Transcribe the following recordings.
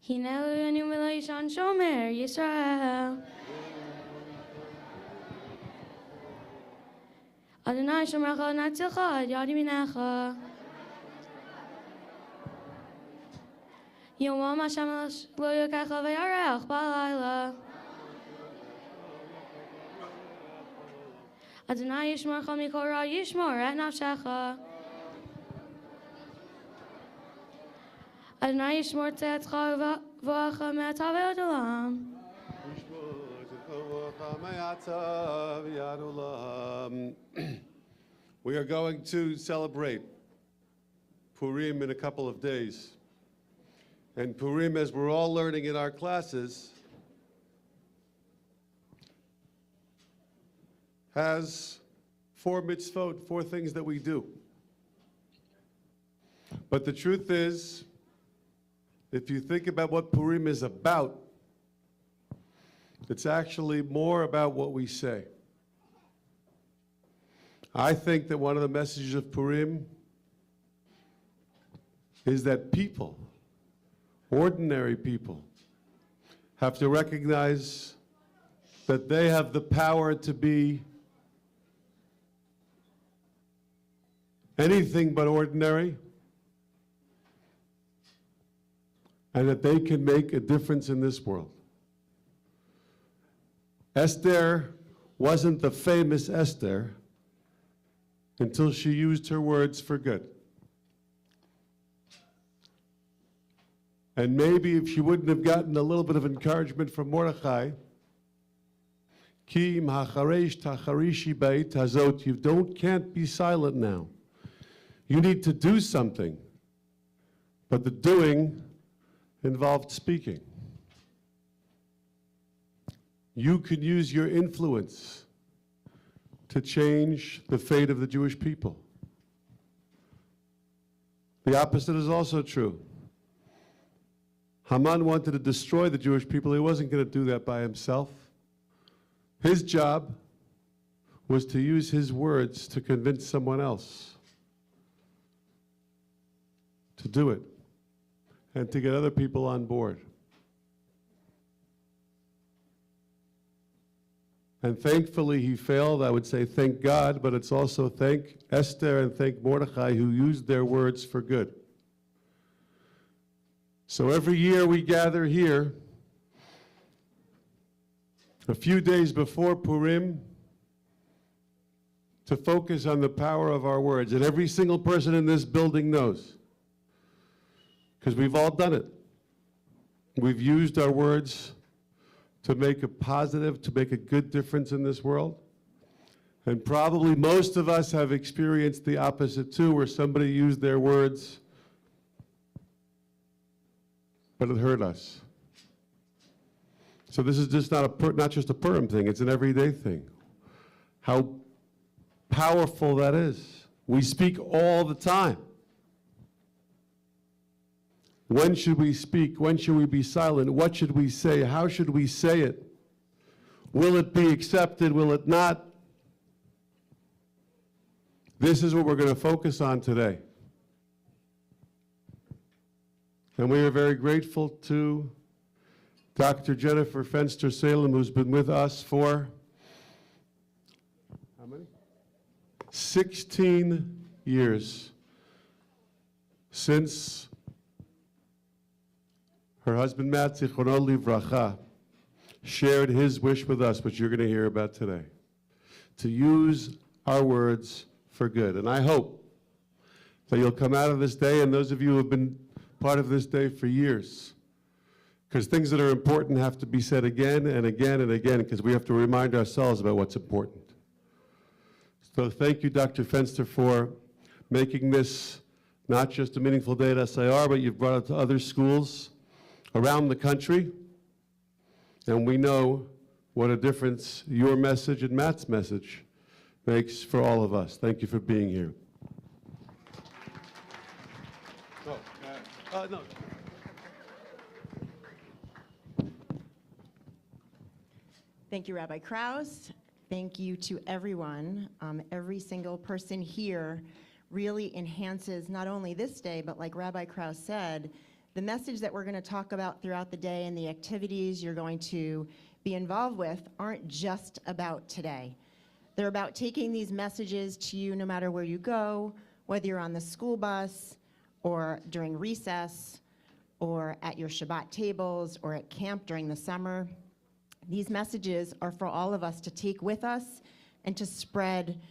הננו אני מלאישן שומר ישראל. אדוני שומרך נצילך עד יד ימינך. יומם השמש לא ייקח וירח בלילה. אדוני ישמרך מכל רע ישמור את נפשך. אדוני ישמור צאתך ובואך מעתה ועד עולם. We are going to celebrate Purim in a couple of days. And Purim, as we're all learning in our classes, has 4 mitzvot, 4 things that we do. But the truth is, if you think about what Purim is about, it's actually more about what we say. I think that one of the messages of Purim is that people, ordinary people, have to recognize that they have the power to be anything but ordinary, and that they can make a difference in this world. Esther wasn't the famous Esther until she used her words for good. And maybe if she wouldn't have gotten a little bit of encouragement from Mordechai, Ki macharesh tacharishi beit hazot, you can't be silent now. You need to do something. But the doing involved speaking. You can use your influence to change the fate of the Jewish people. The opposite is also true. Haman wanted to destroy the Jewish people. He wasn't going to do that by himself. His job was to use his words to convince someone else to do it and to get other people on board. And thankfully he failed. I would say thank God, but it's also thank Esther and thank Mordechai who used their words for good. So every year we gather here, a few days before Purim, to focus on the power of our words. And every single person in this building knows, because we've all done it. We've used our words to make a positive, to make a good difference in this world. And probably most of us have experienced the opposite too, where somebody used their words, but it hurt us. So this is just not just a Purim thing, it's an everyday thing. How powerful that is. We speak all the time. When should we speak? When should we be silent? What should we say? How should we say it? Will it be accepted? Will it not? This is what we're going to focus on today. And we are very grateful to Dr. Jennifer Fenster Salem, who's been with us for how many? 16 years since her husband, Matt, Zichrono Livracha, shared his wish with us, which you're going to hear about today, to use our words for good. And I hope that you'll come out of this day, and those of you who have been part of this day for years, because things that are important have to be said again and again and again, because we have to remind ourselves about what's important. So thank you, Dr. Fenster, for making this not just a meaningful day at SIR, but you've brought it to other schools around the country, and we know what a difference your message and Matt's message makes for all of us. Thank you for being here. No. Thank you, Rabbi Krause. Thank you to everyone. Every single person here really enhances not only this day, but like Rabbi Krause said, The message that we're going to talk about throughout the day and the activities you're going to be involved with aren't just about today. They're about taking these messages to you no matter where you go, whether you're on the school bus or during recess or at your Shabbat tables or at camp during the summer. These messages are for all of us to take with us and to spread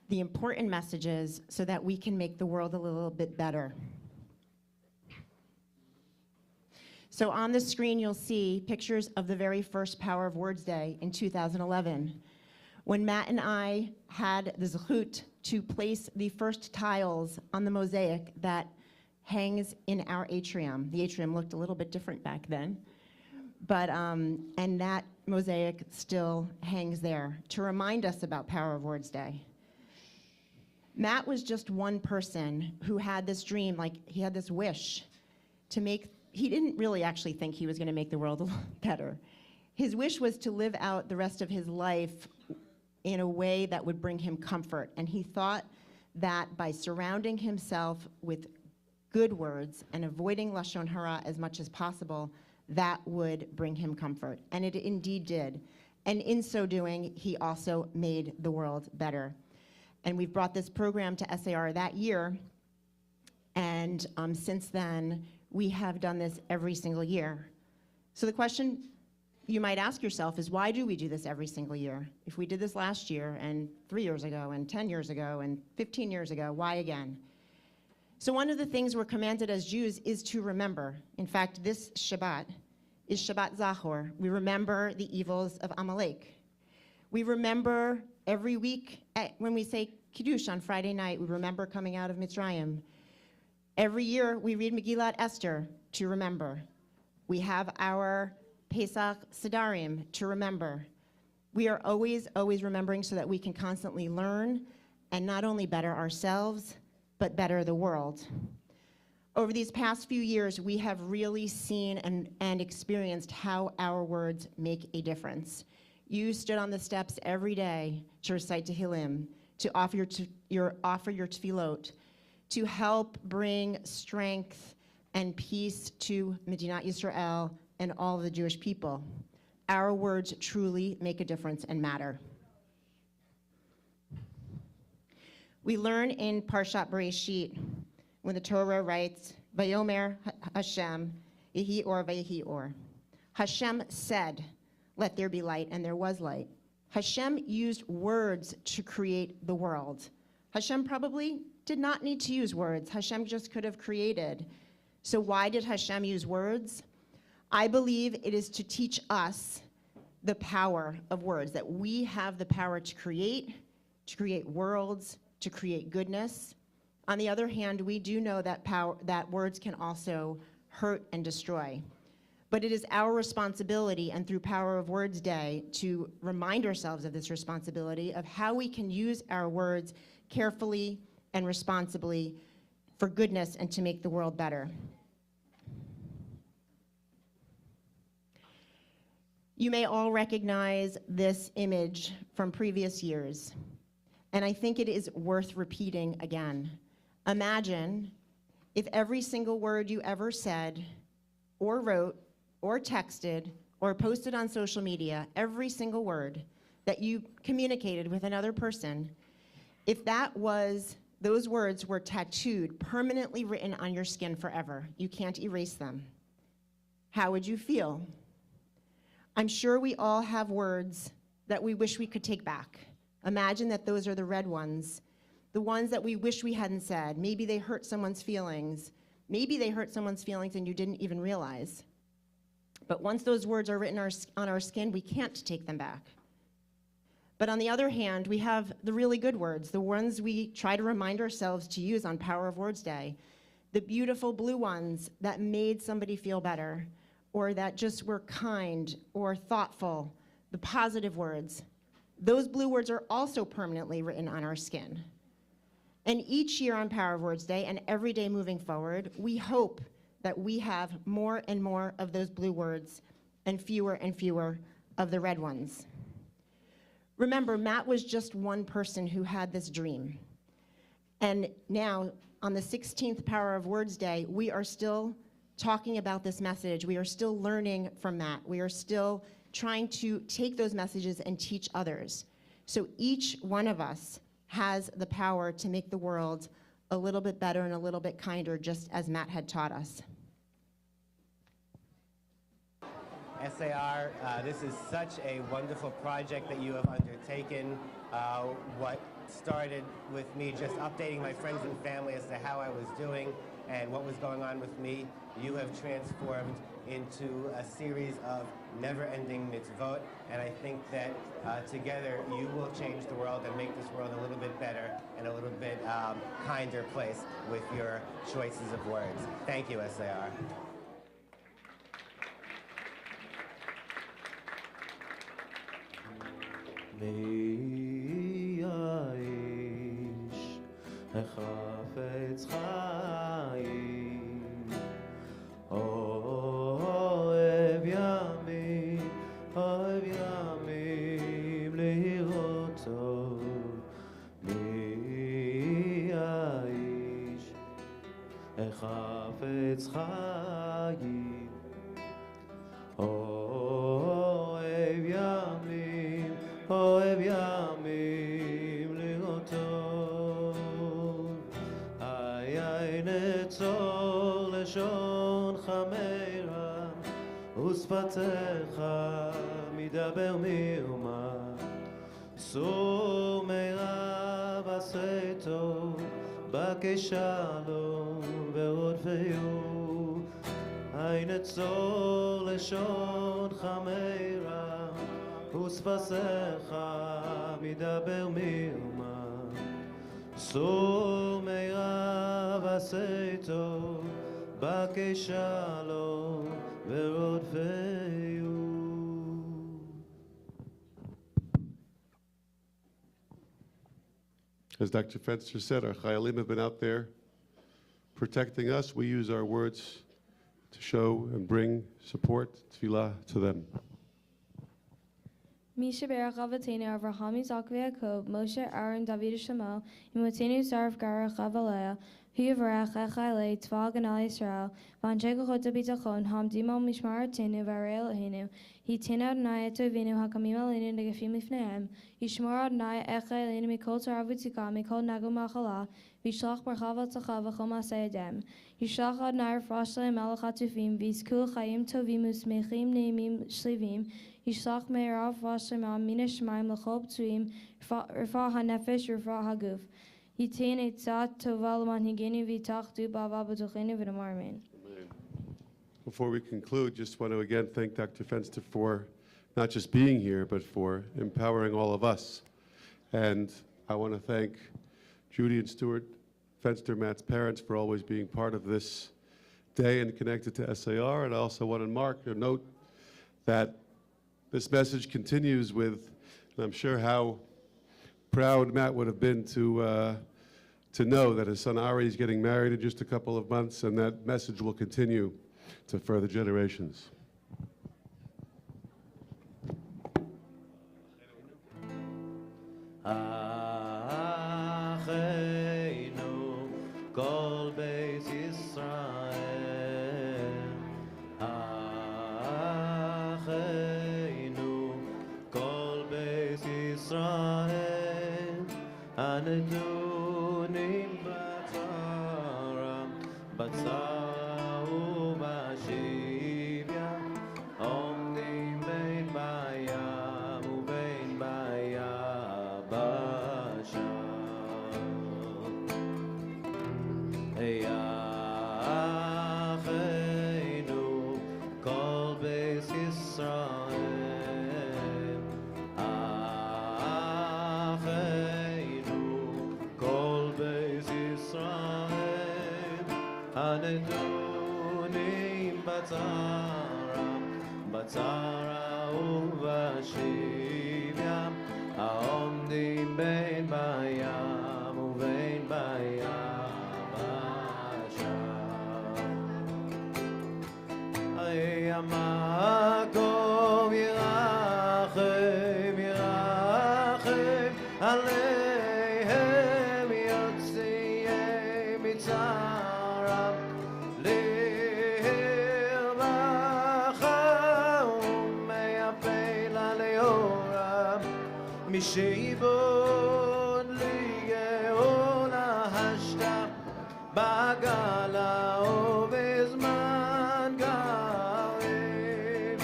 the important messages so that we can make the world a little bit better. So on the screen, you'll see pictures of the very first Power of Words Day in 2011, when Matt and I had the zechut to place the first tiles on the mosaic that hangs in our atrium. The atrium looked a little bit different back then, but and that mosaic still hangs there to remind us about Power of Words Day. Matt was just one person who had this dream, like he had this wish to make, he didn't really actually think he was going to make the world a little better. His wish was to live out the rest of his life in a way that would bring him comfort. And he thought that by surrounding himself with good words and avoiding Lashon Hara as much as possible, that would bring him comfort. And it indeed did. And in so doing, he also made the world better. And we've brought this program to SAR that year. And since then, we have done this every single year. So the question you might ask yourself is, why do we do this every single year? If we did this last year and 3 years ago and 10 years ago and 15 years ago, why again? So one of the things we're commanded as Jews is to remember. In fact, this Shabbat is Shabbat Zachor. We remember the evils of Amalek. We remember every week when we say Kiddush on Friday night, we remember coming out of Mitzrayim. Every year we read Megillat Esther to remember. We have our Pesach Sedarim to remember. We are always remembering so that we can constantly learn and not only better ourselves, but better the world. Over these past few years, we have really seen and experienced how our words make a difference. You stood on the steps every day to recite Tehillim, to offer your tefillot, to help bring strength and peace to Medinat Yisrael and all the Jewish people. Our words truly make a difference and matter. We learn in Parshat Bereshit, when the Torah writes, Vayomer Hashem, Yehi Or Vayehi Or. Hashem said, let there be light, and there was light. Hashem used words to create the world. Hashem probably did not need to use words. Hashem just could have created. So why did Hashem use words? I believe it is to teach us the power of words, that we have the power to create worlds, to create goodness. On the other hand, we do know that words can also hurt and destroy. But it is our responsibility, and through Power of Words Day, to remind ourselves of this responsibility of how we can use our words carefully and responsibly for goodness and to make the world better. You may all recognize this image from previous years, and I think it is worth repeating again. Imagine if every single word you ever said or wrote or texted or posted on social media, every single word that you communicated with another person, if those words were tattooed, permanently written on your skin forever, you can't erase them, how would you feel? I'm sure we all have words that we wish we could take back. Imagine that those are the red ones, the ones that we wish we hadn't said. Maybe they hurt someone's feelings. Maybe they hurt someone's feelings and you didn't even realize. But once those words are written on our skin, we can't take them back. But on the other hand, we have the really good words, the ones we try to remind ourselves to use on Power of Words Day, the beautiful blue ones that made somebody feel better, or that just were kind or thoughtful, the positive words. Those blue words are also permanently written on our skin. And each year on Power of Words Day and every day moving forward, we hope that we have more and more of those blue words and fewer of the red ones. Remember, Matt was just one person who had this dream. And now, on the 16th Power of Words Day, we are still talking about this message. We are still learning from Matt. We are still trying to take those messages and teach others. So each one of us has the power to make the world a little bit better and a little bit kinder, just as Matt had taught us. SAR, this is such a wonderful project that you have undertaken. What started with me just updating my friends and family as to how I was doing and what was going on with me, you have transformed into a series of never-ending mitzvot, and I think that together you will change the world and make this world a little bit better and a little bit kinder place with your choices of words. Thank you, SAR. מי האיש החפץ חיים אוהב ימים לראותו מי האיש החפץ חיים אוהב ימים לראותו היין נצור לשונך מרע ושפתיך מדבר מרמה סור מרע ועשה טוב בקש שלום ורודפהו היין נצור לשונך מרע ושפתיך מדבר מרמה סור מרע ועשה טוב בקש שלום ורודפהו. As Dr. Fenster said, our Chayalim have been out there protecting us. We use our words to show and bring support, tefillah, to them. Misha Berach Avatenu Avraham Isaac Yaakov Moshe Aaron David Shmuel Imotenu Sarv Gara Chavalea Huyavarach Echale Tvag and Al Yisrael Vanche Kochot Bitachon Hamdimo Mishmar Tenu Varel Hinu Hitina Adonai Tovinu Hakamim Alinu Negafim Lifnehem Yishmor Adonai Echelinu Mikol Taravutika Mikol Nagu Machala Vishlach Barchavat Zachav V'chom Asayadem Yishlach Adonai Rafashle Melech Hatufim Vizkul Chayim Tovim Usmechim Neimim Shlivim Yishlach Me'erav Vashem Mina Shemaim L'chol Ptuim Rfa HaNefesh Rfa HaGuf Yitin Eitzat Tova L'Manhigenu V'Tachdu B'Ava B'Tuchenu V'Namar Amen. Before we conclude, just want to again thank Dr. Fenster for not just being here, but for empowering all of us. And I want to thank Judy and Stuart Fenster, Matt's parents, for always being part of this day and connected to SAR. And I also want to mark or note that this message continues with, and I'm sure how proud Matt would have been to know that his son Ari is getting married in just a couple of months, and that message will continue to further generations. Acheinu kol Beit Yisrael Acheinu kol Beit Yisrael Anedunim Batzara ובשביה עומדים בין בים ובין ביבשה אחינו כל בית ישראל אחינו כל בית ישראל הנדונים בצרה ובשביה העומדים בין בים ובין ביבשה המקום ירחם ירחם עליהם יוציאם מצרם בגלה ובזמן גרים,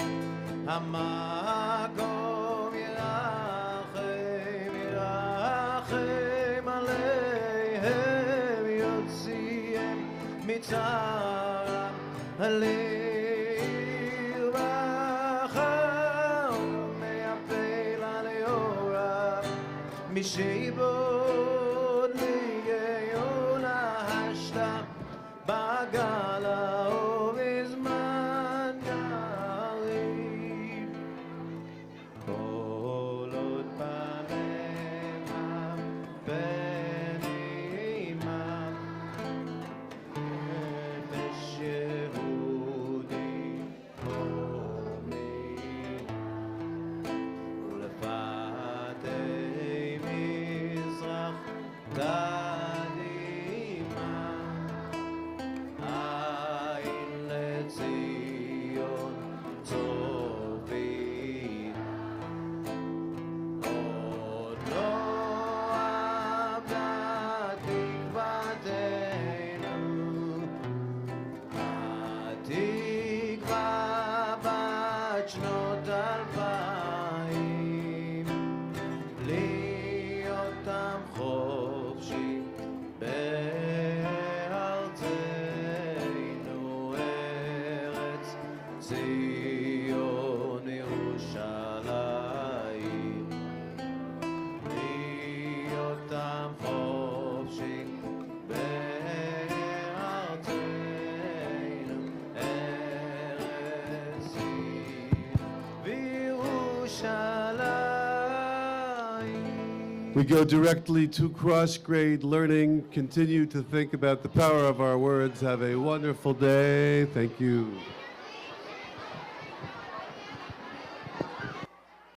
המקום ירחם, ירחם עליהם, יוציאם מצערם, לעיר ברכה ומהפל על יורם, משעבוד ליונה השתה, בגלה ובזמן גרים. כל עוד פניך בנעימה, נפש יהודי הומיד, ולפתי מזרח קדימה, עין לציון צופית. עוד לא אבדה תקוותנו, התקווה בת שנות 2000, להיות עם חופשי בארצנו, ארץ ציון ירושלים, להיות עם חופשי בארצנו, ארץ ציון וירושלים. We go directly to cross grade learning. Continue to think about the power of our words. Have a wonderful day. Thank you.